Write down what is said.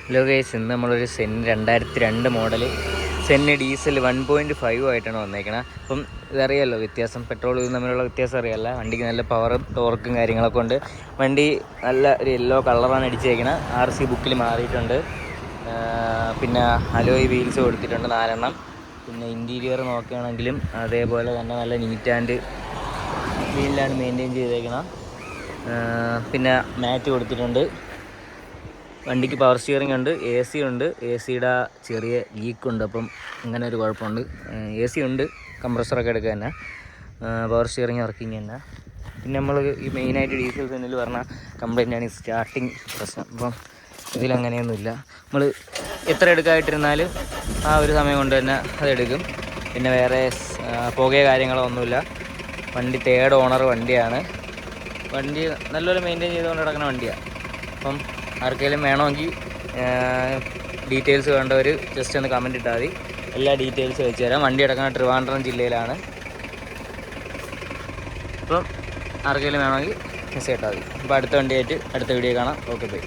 Hello guys, ഇന്ന് നമ്മളൊരു Sen 2002 model സെന്ന് diesel 1.5 ആയിട്ടാണ് വന്നേക്കണത്. അപ്പം ഇതറിയാമല്ലോ വ്യത്യാസം, പെട്രോൾ ഇതും തമ്മിലുള്ള വ്യത്യാസം അറിയാമല്ല. വണ്ടിക്ക് നല്ല പവറും ടോർക്കും കാര്യങ്ങളൊക്കെ ഉണ്ട്. വണ്ടി നല്ല ഒരു യെല്ലോ കളറാണ് അടിച്ചേക്കണത്. RC ബുക്കിൽ മാറിയിട്ടുണ്ട്. പിന്നെ അലോയ് വീൽസ് കൊടുത്തിട്ടുണ്ട് 4 പിന്നെ ഇൻറ്റീരിയർ നോക്കുകയാണെങ്കിലും അതേപോലെ തന്നെ നല്ല നീറ്റ് ആൻഡ് ക്ലീനിലാണ് മെയിൻറ്റെയിൻ ചെയ്തേക്കണം. പിന്നെ മാറ്റ് കൊടുത്തിട്ടുണ്ട്. വണ്ടിക്ക് പവർ സ്റ്റിയറിംഗ് ഉണ്ട്, AC ഉണ്ട്. ACയുടെ ചെറിയ ലീക്കുണ്ട്, അപ്പം അങ്ങനെ ഒരു കുഴപ്പമുണ്ട്. AC ഉണ്ട്, കംപ്രസറൊക്കെ എടുക്കുക തന്നെ. പവർ സ്റ്റിയറിംഗ് വർക്കിംഗ് തന്നെ. പിന്നെ നമ്മൾ ഈ മെയിനായിട്ട് ഡീസൽ സെന്നിൽ പറഞ്ഞ കംപ്ലൈൻ്റാണ് ഈ സ്റ്റാർട്ടിങ് പ്രശ്നം. അപ്പം ഇതിലങ്ങനെയൊന്നുമില്ല. നമ്മൾ എത്ര എടുക്കാതിട്ടിരുന്നാലും ആ ഒരു സമയം കൊണ്ട് തന്നെ അതെടുക്കും. പിന്നെ വേറെ പുകയോ കാര്യങ്ങളോ ഒന്നുമില്ല. വണ്ടി 3rd ഓണർ വണ്ടിയാണ്. വണ്ടി നല്ലപോലെ മെയിൻറ്റെയിൻ ചെയ്തുകൊണ്ട് കിടക്കുന്ന വണ്ടിയാണ്. അപ്പം ആർക്കെങ്കിലും വേണമെങ്കിൽ ഡീറ്റെയിൽസ് വേണ്ടവർ ജസ്റ്റ് ഒന്ന് കമൻറ്റ് ഇട്ടാൽ മതി. എല്ലാ ഡീറ്റെയിൽസ് വെച്ച് തരാം. വണ്ടി കിടക്കുന്ന ട്രിവാൻഡ്രം ജില്ലയിലാണ്. അപ്പം ആർക്കെങ്കിലും വേണമെങ്കിൽ മെസ്സേജ് ഇട്ടാൽ മതി. അപ്പോൾ അടുത്ത വണ്ടിയായിട്ട് അടുത്ത വീഡിയോ കാണാം. Okay bye.